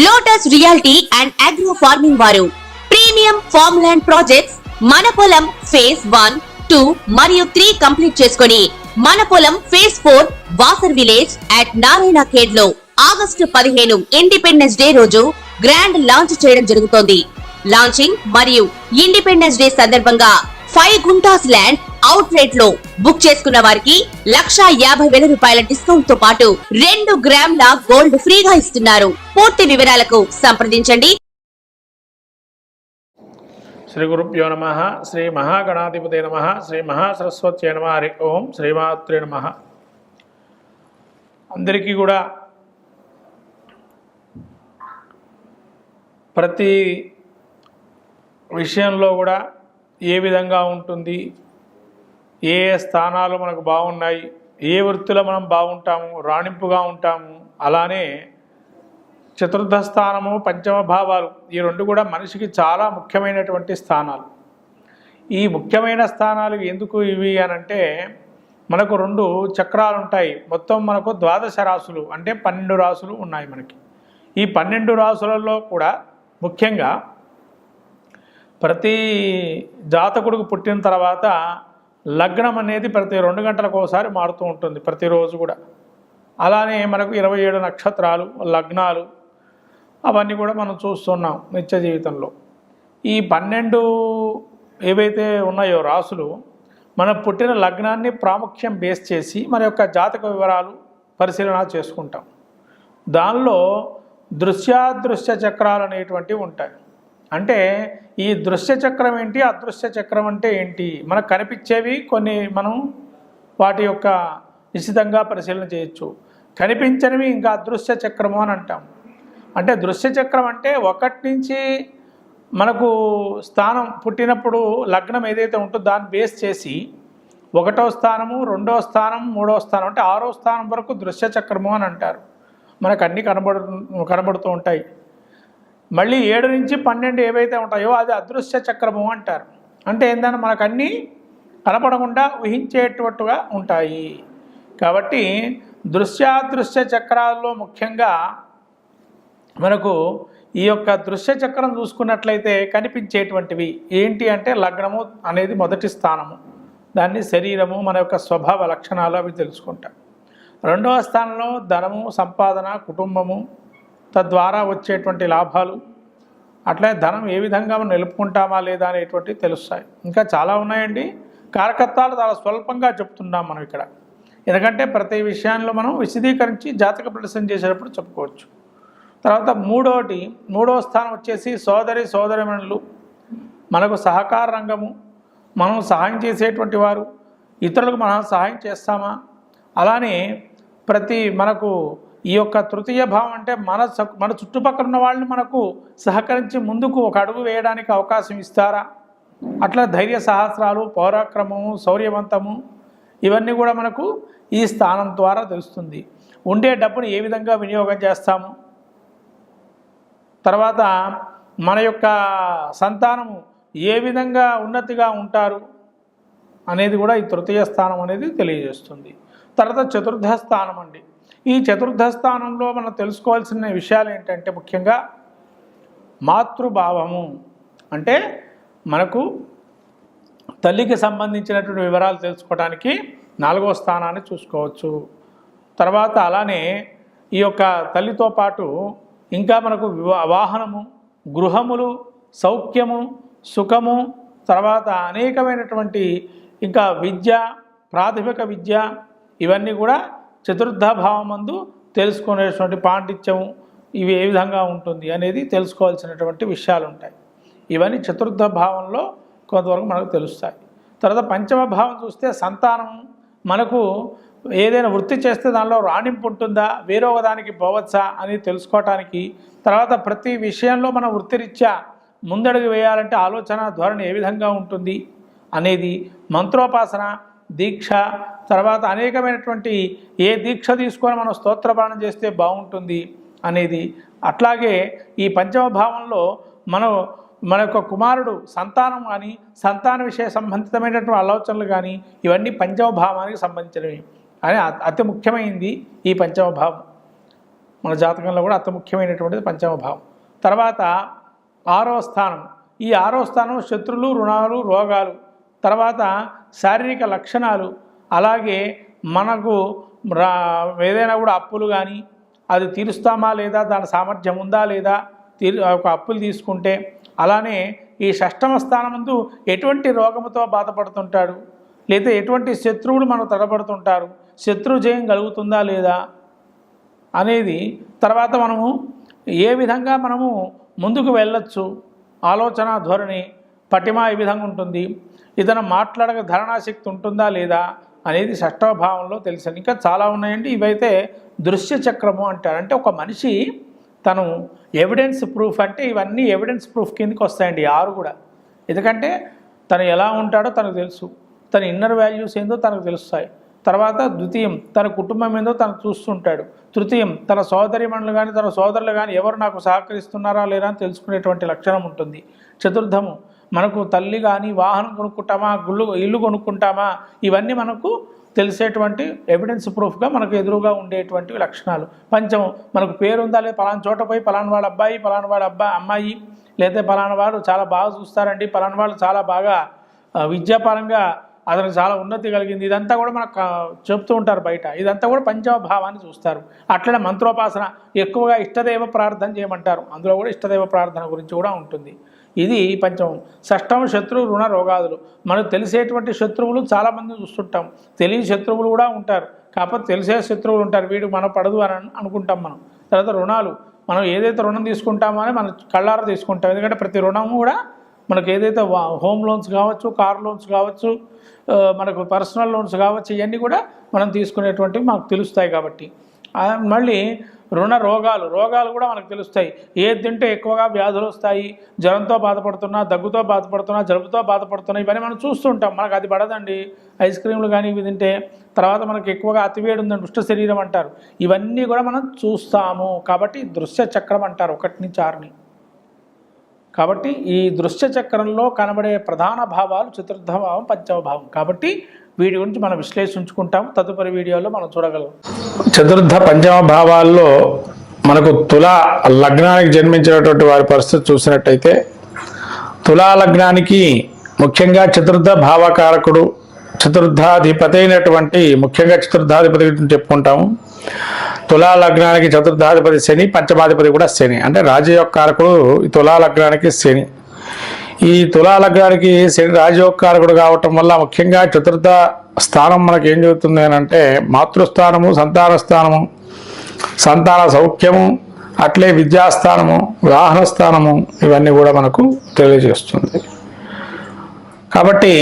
Lotus reality and agro farming వారు premium farm land projects మన పొలం ఫేజ్ 1, 2 మరియు 3 కంప్లీట్ చేసుకొని మన పొలం phase 4 Wasar village at Narayana Khed లో ఆగస్టు 15 ఇండిపెండెన్స్ డే రోజు గ్రాండ్ లాంచ్ చేయడం జరుగుతోంది. లాంచింగ్ మరియు ఇండిపెండెన్స్ డే సందర్భంగా 5 గుంటాస్ ల్యాండ్ అవుట్ రేట్ లో బుక్ చేసుకున్న వారికి 1,50,000 రూపాయల డిస్కౌంట్ తో పాటు 2 గ్రాముల గోల్డ్ ఫ్రీగా ఇస్తున్నారు. పూర్తి వివరాలకు సంప్రదించండి. శ్రీ గురుభ్యో నమః. శ్రీ మహాగణాధిపతే నమః. శ్రీ మహాసరస్వత్యై నమః. హరి ఓం. శ్రీమాత్రే నమః. అందరికీ కూడా ప్రతి విషయంలో కూడా ఏ విధంగా ఉంటుంది, ఏ స్థానాలు మనకు బాగున్నాయి, ఏ వృత్తిలో మనం బాగుంటాము, రాణింపుగా ఉంటాము, అలానే చతుర్థ స్థానము, పంచమ భావాలు, ఈ రెండు కూడా మనిషికి చాలా ముఖ్యమైనటువంటి స్థానాలు. ఈ ముఖ్యమైన స్థానాలు ఎందుకు ఇవి అనంటే, మనకు 2 చక్రాలు ఉంటాయి. మొత్తం మనకు 12 రాసులు అంటే 12 రాసులు ఉన్నాయి మనకి. ఈ 12 రాసులలో కూడా ముఖ్యంగా ప్రతి జాతకుడికి పుట్టిన తర్వాత లగ్నం అనేది ప్రతి 2 గంటలకు ఒకసారి మారుతూ ఉంటుంది, ప్రతిరోజు కూడా. అలానే మనకు 27 నక్షత్రాలు, లగ్నాలు అవన్నీ కూడా మనం చూస్తున్నాం నిత్య జీవితంలో. ఈ 12 ఏవైతే ఉన్నాయో రాసులు, మన పుట్టిన లగ్నాన్ని ప్రాముఖ్యం బేస్ చేసి మన యొక్క జాతక వివరాలు పరిశీలన చేసుకుంటాం. దానిలో దృశ్యాదృశ్య చక్రాలు అనేటువంటివి ఉంటాయి. అంటే ఈ దృశ్య చక్రం ఏంటి, అదృశ్య చక్రం అంటే ఏంటి, మనకు కనిపించేవి కొన్ని మనం వాటి యొక్క నిశ్చితంగా పరిశీలన చేయొచ్చు. కనిపించనివి ఇంకా అదృశ్య చక్రము అని అంటాం. అంటే దృశ్య చక్రం అంటే 1 నుంచి మనకు స్థానం పుట్టినప్పుడు లగ్నం ఏదైతే ఉంటుందో దాన్ని బేస్ చేసి 1వ స్థానము, 2వ స్థానం, 3వ స్థానం అంటే 6వ స్థానం వరకు దృశ్య చక్రము అని అంటారు. మనకు అన్నీ కనబడుతూ ఉంటాయి. మళ్ళీ 7 నుంచి 12 ఏవైతే ఉంటాయో అది అదృశ్య చక్రము అంటారు. అంటే ఏంటంటే మనకు అన్నీ కనపడకుండా ఊహించేటట్టుగా ఉంటాయి. కాబట్టి దృశ్యాదృశ్య చక్రాల్లో ముఖ్యంగా మనకు ఈ యొక్క దృశ్య చక్రం చూసుకున్నట్లయితే కనిపించేటువంటివి ఏంటి అంటే, లగ్నము అనేది మొదటి స్థానము, దాన్ని శరీరము, మన యొక్క స్వభావ లక్షణాలు అవి తెలుసుకుంటాం. 2వ స్థానంలో ధనము, సంపాదన, కుటుంబము, తద్వారా వచ్చేటువంటి లాభాలు, అట్లే ధనం ఏ విధంగా మనం నిలుపుకుంటామా లేదా అనేటువంటివి తెలుస్తాయి. ఇంకా చాలా ఉన్నాయండి. కారకత్వాలు చాలా స్వల్పంగా చెప్తున్నాం మనం ఇక్కడ, ఎందుకంటే ప్రతి విషయాల్లో మనం విశదీకరించి జాతక ప్రదర్శన చేసేటప్పుడు చెప్పుకోవచ్చు. తర్వాత 3వ స్థానం వచ్చేసి సోదరిమణులు, మనకు సహకార రంగము, మనం సహాయం చేసేటువంటి వారు, ఇతరులకు మనం సహాయం చేస్తామా, అలానే మనకు ఈ యొక్క తృతీయ భావం అంటే మన చుట్టుపక్కల ఉన్న వాళ్ళు మనకు సహకరించి ముందుకు ఒక అడుగు వేయడానికి అవకాశం ఇస్తారా, అట్లా ధైర్య సాహస్రాలు, పౌరాక్రమము, శౌర్యవంతము ఇవన్నీ కూడా మనకు ఈ స్థానం ద్వారా తెలుస్తుంది. ఉండే డబ్బును ఏ విధంగా వినియోగం చేస్తాము, తర్వాత మన యొక్క సంతానము ఏ విధంగా ఉన్నతిగా ఉంటారు అనేది కూడా ఈ తృతీయ స్థానం అనేది తెలియజేస్తుంది. తర్వాత చతుర్థ స్థానం అండి. ఈ చతుర్థ స్థానంలో మనం తెలుసుకోవాల్సిన విషయాలు ఏంటంటే, ముఖ్యంగా మాతృభావము అంటే మనకు తల్లికి సంబంధించినటువంటి వివరాలు తెలుసుకోవడానికి 4వ స్థానాన్ని చూసుకోవచ్చు. తర్వాత అలానే ఈ యొక్క తల్లితో పాటు ఇంకా మనకు వాహనము, గృహములు, సౌఖ్యము, సుఖము, తర్వాత అనేకమైనటువంటి ఇంకా విద్య, ప్రాథమిక విద్య, ఇవన్నీ కూడా చతుర్థ భావమందు తెలుసుకునేటువంటి పాండిత్యము ఇవి ఏ విధంగా ఉంటుంది అనేది తెలుసుకోవాల్సినటువంటి విషయాలు ఉంటాయి. ఇవన్నీ చతుర్థ భావంలో కొంతవరకు మనకు తెలుస్తాయి. తర్వాత పంచమ భావం చూస్తే సంతానం, మనకు ఏదైనా వృత్తి చేస్తే దానిలో రాణింపు ఉంటుందా, వేరొక దానికి పోవచ్చా అని తెలుసుకోవటానికి, తర్వాత ప్రతి విషయంలో మన వృత్తిరీత్యా ముందడుగు వేయాలంటే ఆలోచన ధోరణి ఏ విధంగా ఉంటుంది అనేది, మంత్రోపాసన, దీక్ష, తర్వాత అనేకమైనటువంటి ఏ దీక్ష తీసుకొని మనం స్తోత్రపాఠం చేస్తే బాగుంటుంది అనేది, అట్లాగే ఈ పంచమ భావంలో మన యొక్క కుమారుడు సంతానం కానీ సంతాన విషయ సంబంధితమైనటువంటి ఆలోచనలు కానీ ఇవన్నీ పంచమ భావానికి సంబంధించినవి అని అతి ముఖ్యమైనది ఈ పంచమ భావం. మన జాతకంలో కూడా అతి ముఖ్యమైనటువంటిది పంచమ భావం. తర్వాత 6వ స్థానం. ఈ 6వ స్థానం శత్రులు, రుణాలు, రోగాలు, తర్వాత శారీరక లక్షణాలు, అలాగే మనకు ఏదైనా కూడా అప్పులు కానీ అది తీరుస్తామా లేదా, దాని సామర్థ్యం ఉందా లేదా, ఒక అప్పులు తీసుకుంటే, అలానే ఈ 6వ స్థానమందు ఎటువంటి రోగముతో బాధపడుతుంటాడు, లేదా ఎటువంటి శత్రువులు మనకు తడబడుతుంటారు, శత్రు జయం కలుగుతుందా లేదా అనేది, తర్వాత మనము ఏ విధంగా మనము ముందుకు వెళ్ళొచ్చు, ఆలోచన ధోరణి పటిమ ఏ విధంగా ఉంటుంది, ఇతను మాట్లాడక ధారణాశక్తి ఉంటుందా లేదా అనేది 6వ భావంలో తెలుసు. ఇంకా చాలా ఉన్నాయండి. ఇవైతే దృశ్య చక్రము అంటారు. అంటే ఒక మనిషి తను ఎవిడెన్స్ ప్రూఫ్, అంటే ఇవన్నీ ఎవిడెన్స్ ప్రూఫ్ కిందకి వస్తాయండి 6 కూడా. ఎందుకంటే తను ఎలా ఉంటాడో తనకు తెలుసు, తన ఇన్నర్ వాల్యూస్ ఏందో తనకు తెలుస్తాయి. తర్వాత ద్వితీయం తన కుటుంబం ఏందో తను చూస్తుంటాడు. తృతీయం తన సోదరిమణులు కానీ తన సోదరులు కానీ ఎవరు నాకు సహకరిస్తున్నారా లేరా అని తెలుసుకునేటువంటి లక్షణం ఉంటుంది. చతుర్థము మనకు తల్లి కానీ వాహనం కొనుక్కుంటామా, ఇల్లు కొనుక్కుంటామా, ఇవన్నీ మనకు తెలిసేటువంటి ఎవిడెన్స్ ప్రూఫ్గా మనకు ఎదురుగా ఉండేటువంటి లక్షణాలు. పంచమం మనకు పేరు ఉందా లేదా, పలానా చోట పోయి పలానా వాడు అబ్బాయి, పలానా వాడు అమ్మాయి, లేదా పలానా వాడు చాలా బాగా చూస్తారండి, పలానా వాళ్ళు చాలా బాగా విద్యాపరంగా అతనికి చాలా ఉన్నతి కలిగింది, ఇదంతా కూడా మనకు చెప్తూ ఉంటారు బయట. ఇదంతా కూడా పంచమ భావాన్ని చూస్తారు. అట్లనే మంత్రోపాసన ఎక్కువగా ఇష్టదైవ ప్రార్థన చేయమంటారు. అందులో కూడా ఇష్టదైవ ప్రార్థన గురించి కూడా ఉంటుంది. ఇది పంచమం. 6వ శత్రు, రుణ, రోగాదులు. మనకు తెలిసేటువంటి శత్రువులు చాలామంది చూస్తుంటాం, తెలియని శత్రువులు కూడా ఉంటారు. కాకపోతే తెలిసే శత్రువులు ఉంటారు, వీడికి మనం పడదు అని అనుకుంటాం మనం. తర్వాత రుణాలు, మనం ఏదైతే రుణం తీసుకుంటామో అని మనం కళ్ళారా తీసుకుంటాం. ఎందుకంటే ప్రతి రుణము కూడా మనకు ఏదైతే హోమ్ లోన్స్ కావచ్చు, కార్ లోన్స్ కావచ్చు, మనకు పర్సనల్ లోన్స్ కావచ్చు, ఇవన్నీ కూడా మనం తీసుకునేటువంటివి మనకు తెలుస్తాయి. కాబట్టి మళ్ళీ రుణ, రోగాలు కూడా మనకు తెలుస్తాయి. ఏది తింటే ఎక్కువగా వ్యాధులు వస్తాయి, జ్వరంతో బాధపడుతున్నా, దగ్గుతో బాధపడుతున్నా, జలుబుతో బాధపడుతున్నా, ఇవన్నీ మనం చూస్తుంటాం. మనకు అది పడదండి ఐస్ క్రీములు కానీ ఇవి తింటే. తర్వాత మనకు ఎక్కువగా అతివేడి ఉందండి, దుష్ట శరీరం అంటారు. ఇవన్నీ కూడా మనం చూస్తాము. కాబట్టి దృశ్య చక్రం అంటారు 1 నుంచి 6ని. కాబట్టి ఈ దృశ్య చక్రంలో కనబడే ప్రధాన భావాలు చతుర్థ భావం, పంచమ భావం. కాబట్టి వీటి గురించి మనం విశ్లేషించుకుంటాం. తదుపరి వీడియోలో మనం చూడగలం. చతుర్థ పంచమ భావాల్లో మనకు తులా లగ్నానికి జన్మించినటువంటి వారి పరిస్థితి చూసినట్టయితే, తులా లగ్నానికి ముఖ్యంగా చతుర్థ భావకారకుడు, చతుర్థాధిపతి అయినటువంటి, ముఖ్యంగా చతుర్థాధిపతి గురించి చెప్పుకుంటాము. తులా లగ్నానికి చతుర్థాధిపతి శని, పంచమాధిపతి కూడా శని. అంటే రాజయోగ కారకుడు ఈ తులా లగ్నానికి శని. ఈ తులా లగ్నానికి శని రాజయోగ కారకుడు కావటం వల్ల ముఖ్యంగా చతుర్థ స్థానం మనకి ఏం చెబుతుంది అని అంటే, మాతృస్థానము, సంతాన స్థానము, సంతాన సౌఖ్యము, అట్లే విద్యాస్థానము, వాహన స్థానము, ఇవన్నీ కూడా మనకు తెలియజేస్తుంది. కాబట్టి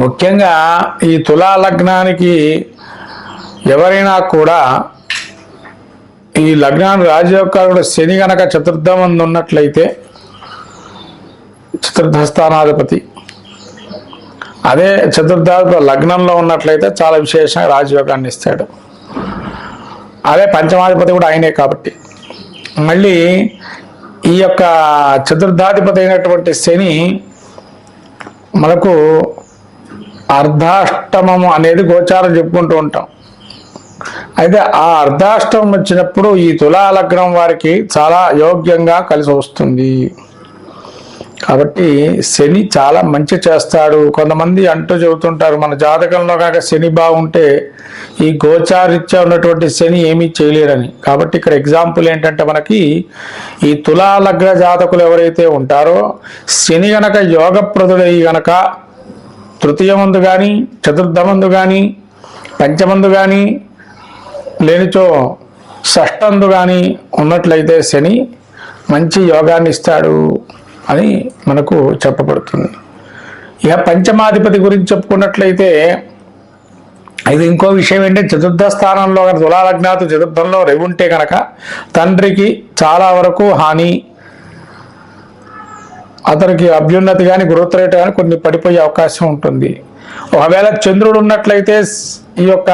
ముఖ్యంగా ఈ తులా లగ్నానికి ఎవరైనా కూడా ఈ లగ్నాన్ని రాజయోగకారుడు శని గనక చతుర్థమందు ఉన్నట్లయితే, చతుర్థ స్థానాధిపతి అదే చతుర్థాధిపతి లగ్నంలో ఉన్నట్లయితే చాలా విశేషంగా రాజయోగాన్ని ఇస్తాడు. అదే పంచమాధిపతి కూడా ఆయనే. కాబట్టి మళ్ళీ ఈ యొక్క చతుర్థాధిపతి అయినటువంటి శని మనకు అర్ధాష్టమము అనేది గోచారం చెప్పుకుంటూ ఉంటాం. అయితే ఆ అర్ధాష్టమం వచ్చినప్పుడు ఈ తులా లగ్నం వారికి చాలా యోగ్యంగా కలిసి వస్తుంది. కాబట్టి శని చాలా మంచి చేస్తాడు. కొంతమంది అంటూ చెబుతుంటారు, మన జాతకంలో కనుక శని బాగుంటే ఈ గోచారీత్యా ఉన్నటువంటి శని ఏమీ చేయలేరని. కాబట్టి ఇక్కడ ఎగ్జాంపుల్ ఏంటంటే, మనకి ఈ తులా లగ్న జాతకులు ఎవరైతే ఉంటారో, శని గనక యోగప్రదుడై గనక తృతీయమందు కానీ, చతుర్థమందు కానీ, పంచమందు కానీ, లేనిచో షష్టందు కానీ ఉన్నట్లయితే శని మంచి యోగాన్ని ఇస్తాడు అని మనకు చెప్పబడుతుంది. ఇక పంచమాధిపతి గురించి చెప్పుకున్నట్లయితే, ఇది ఇంకో విషయం ఏంటంటే, చతుర్థ స్థానంలో కనుక తులా లగ్నాతు చతుర్థంలో రవి ఉంటే కనుక తండ్రికి చాలా వరకు హాని, అతనికి అభ్యున్నతి కానీ గ్రోత్ రేట్ కానీ కొన్ని పడిపోయే అవకాశం ఉంటుంది. ఒకవేళ చంద్రుడు ఉన్నట్లయితే ఈ యొక్క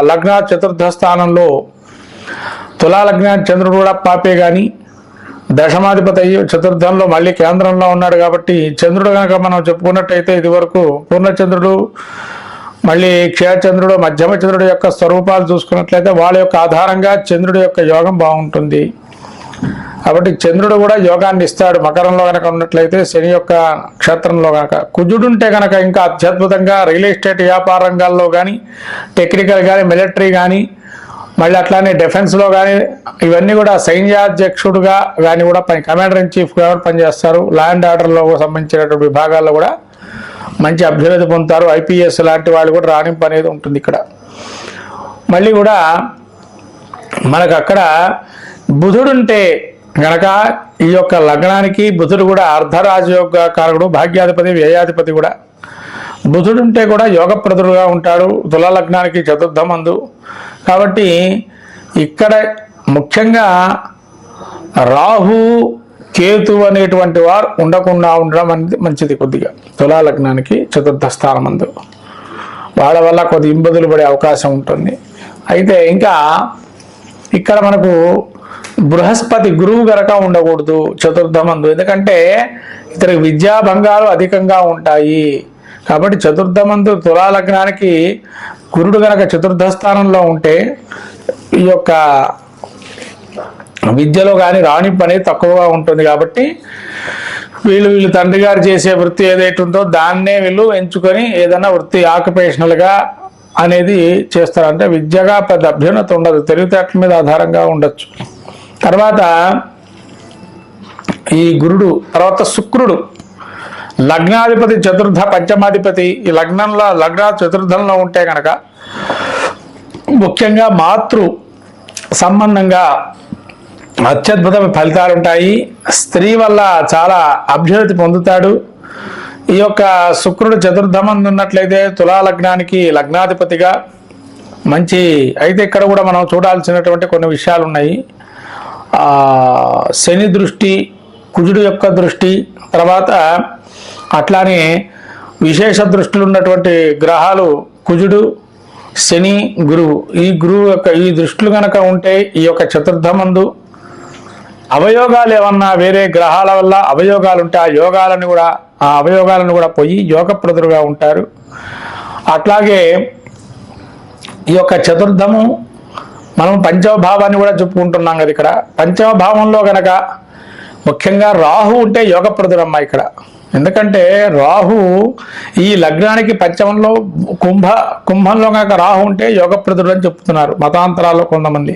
లగ్న చతుర్థ స్థానంలో తులా లగ్న చంద్రుడు కూడా పాపే. కానీ దశమాధిపతి అయ్యి చతుర్థంలో మళ్ళీ కేంద్రంలో ఉన్నాడు. కాబట్టి చంద్రుడు కనుక మనం చెప్పుకున్నట్టయితే, ఇది వరకు పూర్ణచంద్రుడు మళ్ళీ క్షయచంద్రుడు మధ్యమ చంద్రుడు యొక్క స్వరూపాలు చూసుకున్నట్లయితే వాళ్ళ యొక్క ఆధారంగా చంద్రుడి యొక్క యోగం బాగుంటుంది. కాబట్టి చంద్రుడు కూడా యోగాన్ని ఇస్తాడు. మకరంలో కనుక ఉన్నట్లయితే శని యొక్క క్షేత్రంలో కనుక. కుజుడుంటే కనుక ఇంకా అత్యద్భుతంగా రియల్ ఎస్టేట్ వ్యాపార రంగాల్లో కానీ, టెక్నికల్ కానీ, మిలిటరీ కానీ, మళ్ళీ అట్లానే డిఫెన్స్లో కానీ, ఇవన్నీ కూడా సైన్యాధ్యక్షుడుగా కానీ కూడా కమాండర్ ఇన్ చీఫ్గా పనిచేస్తారు. ల్యాండ్ ఆర్డర్లో సంబంధించినటువంటి విభాగాల్లో కూడా మంచి అభ్యున్నతి పొందుతారు. ఐపీఎస్ లాంటి వాళ్ళు కూడా రాణింపు అనేది ఉంటుంది ఇక్కడ. మళ్ళీ కూడా మనకు అక్కడ బుధుడుంటే గనక ఈ యొక్క లగ్నానికి బుధుడు కూడా అర్ధరాజయోగ కారకుడు, భాగ్యాధిపతి, వ్యయాధిపతి కూడా. బుధుడుంటే కూడా యోగప్రదుడుగా ఉంటాడు తులా లగ్నానికి చతుర్థమందు. కాబట్టి ఇక్కడ ముఖ్యంగా రాహు కేతు అనేటువంటి వారు ఉండకుండా ఉండడం అనేది మంచిది. కొద్దిగా తులా లగ్నానికి చతుర్థ స్థానమందు వాళ్ళ వల్ల కొద్ది ఇబ్బందులు పడే అవకాశం ఉంటుంది. అయితే ఇంకా ఇక్కడ మనకు బృహస్పతి గురువు గనక ఉండకూడదు చతుర్థమందు, ఎందుకంటే ఇతనికి విద్యాభంగాలు అధికంగా ఉంటాయి. కాబట్టి చతుర్థమందు తులా లగ్నానికి గురుడు గనక చతుర్థ స్థానంలో ఉంటే ఈ యొక్క విద్యలో కానీ రాణింపు అనేది తక్కువగా ఉంటుంది. కాబట్టి వీళ్ళు తండ్రి గారు చేసే వృత్తి ఏదైతే ఉందో దాన్నే వీళ్ళు ఎంచుకొని ఏదైనా వృత్తి ఆక్యుపేషనల్గా అనేది చేస్తారు. అంటే విద్యగా పెద్ద అభ్యున్నత ఉండదు, తెలివితేటల మీద ఆధారంగా ఉండొచ్చు. తర్వాత ఈ గురుడు, తర్వాత శుక్రుడు లగ్నాధిపతి చతుర్థ పంచమాధిపతి. ఈ లగ్న చతుర్థంలో ఉంటే కనుక ముఖ్యంగా మాతృ సంబంధంగా అత్యద్భుతమైన ఫలితాలు ఉంటాయి. స్త్రీ వల్ల చాలా అభ్యున్నతి పొందుతాడు. ఈ యొక్క శుక్రుడు చతుర్థమందు ఉన్నట్లయితే తులా లగ్నానికి లగ్నాధిపతిగా మంచి. అయితే ఇక్కడ కూడా మనం చూడాల్సినటువంటి కొన్ని విషయాలు ఉన్నాయి. శని దృష్టి, కుజుడు యొక్క దృష్టి, తర్వాత అట్లానే విశేష దృష్టిలు ఉన్నటువంటి గ్రహాలు కుజుడు, శని, గురువు. ఈ గురువు యొక్క ఈ దృష్టిలు కనుక ఉంటే ఈ యొక్క చతుర్థమందు అవయోగాలు ఏమన్నా వేరే గ్రహాల వల్ల అవయోగాలు ఉంటే ఆ అవయోగాలను కూడా పోయి యోగప్రదులుగా ఉంటారు. అట్లాగే ఈ యొక్క చతుర్థము మనం పంచమ భావాన్ని కూడా చెప్పుకుంటున్నాం కదా. ఇక్కడ పంచమ భావంలో కనుక ముఖ్యంగా రాహు ఉంటే యోగప్రదుడమ్మా ఇక్కడ. ఎందుకంటే రాహు ఈ లగ్నానికి పంచమంలో కుంభంలో కనుక రాహు ఉంటే యోగప్రదుడు అని చెప్తున్నారు మతాంతరాల్లో కొంతమంది.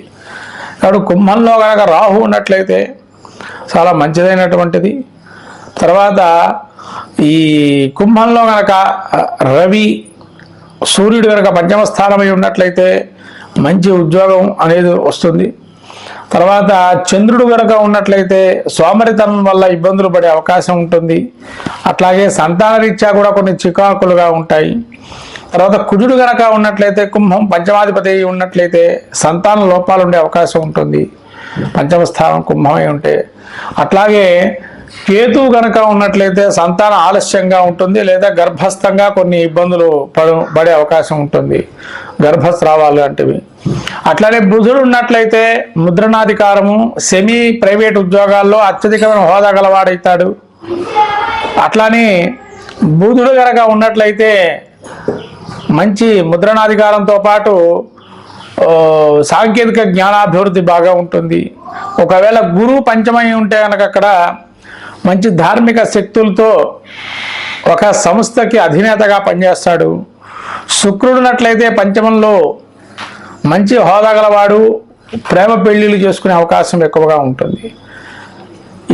కాబట్టి కుంభంలో కనుక రాహు ఉన్నట్లయితే చాలా మంచిదైనటువంటిది. తర్వాత ఈ కుంభంలో కనుక రవి, సూర్యుడు కనుక పంచమ స్థానమై ఉన్నట్లయితే మంచి ఉద్యోగం అనేది వస్తుంది. తర్వాత చంద్రుడు కనుక ఉన్నట్లయితే సోమరితనం వల్ల ఇబ్బందులు పడే అవకాశం ఉంటుంది. అట్లాగే సంతాన రీత్యా కూడా కొన్ని చికాకులుగా ఉంటాయి. తర్వాత కుజుడు గనక ఉన్నట్లయితే కుంభం పంచమాధిపతి ఉన్నట్లయితే సంతాన లోపాలు ఉండే అవకాశం ఉంటుంది పంచమ స్థానం కుంభమై ఉంటే. అట్లాగే కేతువు గనక ఉన్నట్లయితే సంతాన ఆలస్యంగా ఉంటుంది, లేదా గర్భస్థంగా కొన్ని ఇబ్బందులు పడే అవకాశం ఉంటుంది, గర్భస్రావాలు లాంటివి. అట్లానే బుధుడు ఉన్నట్లయితే ముద్రణాధికారము, సెమీ ప్రైవేట్ ఉద్యోగాల్లో అత్యధికమైన హోదా గలవాడవుతాడు. అట్లానే బుధుడు గనక ఉన్నట్లయితే మంచి ముద్రణాధికారంతో పాటు సాంకేతిక జ్ఞానాభివృద్ధి బాగా ఉంటుంది. ఒకవేళ గురువు పంచమై ఉంటే కనుక అక్కడ మంచి ధార్మిక శక్తులతో ఒక సంస్థకి అధినేతగా పనిచేస్తాడు. శుక్రుడున్నట్లయితే పంచమంలో మంచి హోదా గలవాడు, ప్రేమ పెళ్లిళ్ళు చేసుకునే అవకాశం ఎక్కువగా ఉంటుంది.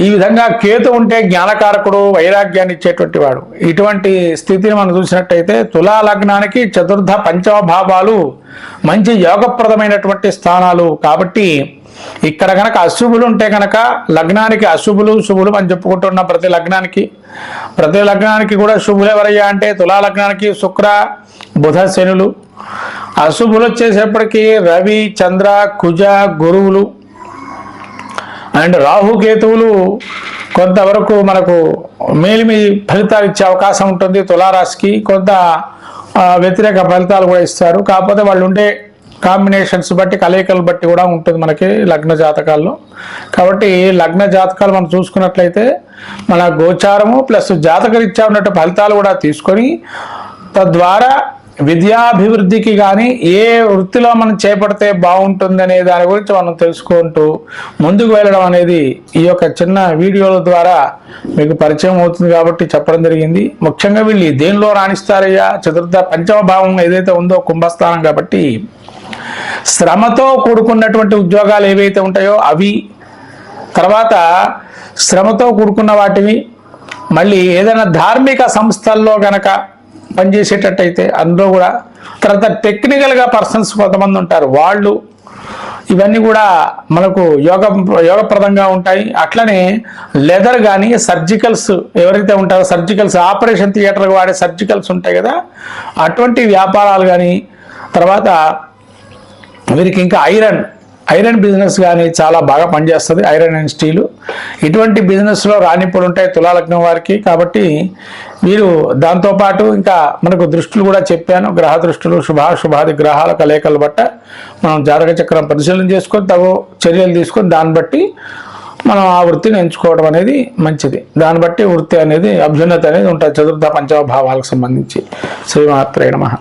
ఈ విధంగా కేతు ఉంటే జ్ఞానకారకుడు, వైరాగ్యాన్ని ఇచ్చేటువంటి వాడు. ఇటువంటి స్థితిని మనం చూసినట్టయితే తులా లగ్నానికి చతుర్థ పంచమ భావాలు మంచి యోగప్రదమైనటువంటి స్థానాలు. కాబట్టి ఇక్కడ కనుక అశుభులు ఉంటే కనుక లగ్నానికి అశుభులు శుభులు అని చెప్పుకుంటున్న ప్రతి లగ్నానికి కూడా శుభులు ఎవరయ్యా అంటే తులా లగ్నానికి శుక్ర, బుధ, శనులు. అశుభులు వచ్చేసేపటికి రవి, చంద్ర, కుజ, గురువులు అండ్ రాహుకేతువులు కొంతవరకు మనకు మేలిమి ఫలితాలు ఇచ్చే అవకాశం ఉంటుంది. తులారాశికి కొంత వ్యతిరేక ఫలితాలు కూడా ఇస్తారు. కాకపోతే వాళ్ళు ఉండే కాంబినేషన్స్ బట్టి, కలయికలు బట్టి కూడా ఉంటుంది మనకి లగ్న జాతకాల్లో. కాబట్టి లగ్న జాతకాలు మనం చూసుకున్నట్లయితే మన గోచారము ప్లస్ జాతకరీత్యా ఉన్నట్టు ఫలితాలు కూడా తీసుకొని తద్వారా విద్యాభివృద్ధికి కానీ ఏ వృత్తిలో మనం చేపడితే బాగుంటుంది అనే దాని గురించి మనం తెలుసుకుంటూ ముందుకు వెళ్ళడం అనేది ఈ యొక్క చిన్న వీడియోల ద్వారా మీకు పరిచయం అవుతుంది కాబట్టి చెప్పడం జరిగింది. ముఖ్యంగా వీళ్ళు దేనిలో రాణిస్తారయ్యా, చతుర్థ పంచమ భావం ఏదైతే ఉందో కుంభస్థానం కాబట్టి శ్రమతో కూడుకున్నటువంటి ఉద్యోగాలు ఏవైతే ఉంటాయో అవి, తర్వాత శ్రమతో కూడుకున్న వాటివి, మళ్ళీ ఏదైనా ధార్మిక సంస్థల్లో గనక పనిచేసేటట్టయితే అందులో కూడా, తర్వాత టెక్నికల్గా పర్సన్స్ కొంతమంది ఉంటారు వాళ్ళు, ఇవన్నీ కూడా మనకు యోగప్రదంగా ఉంటాయి. అట్లనే లెదర్ కానీ సర్జికల్స్ ఎవరైతే ఉంటారో సర్జికల్స్ ఆపరేషన్ థియేటర్కి వాడే సర్జికల్స్ ఉంటాయి కదా, అటువంటి వ్యాపారాలు కానీ, తర్వాత వీరికి ఇంకా ఐరన్ బిజినెస్ కానీ చాలా బాగా పనిచేస్తుంది. ఐరన్ అండ్ స్టీలు ఇటువంటి బిజినెస్లో రాణింపులు ఉంటాయి తులాలగ్నం వారికి. కాబట్టి వీరు దాంతోపాటు ఇంకా మనకు దృష్టిలు కూడా చెప్పాను, గ్రహ దృష్టిలు, శుభాది గ్రహాల కలయికలు బట్ట మనం జాతక చక్రం పరిశీలన చేసుకొని తగు చర్యలు తీసుకొని దాన్ని బట్టి మనం ఆ వృత్తిని ఎంచుకోవడం అనేది మంచిది. దాన్ని బట్టి వృత్తి అనేది అభ్యున్నతి అనేది ఉంటుంది చతుర్థ పంచమ భావాలకు సంబంధించి. శ్రీమాత్రే నమః.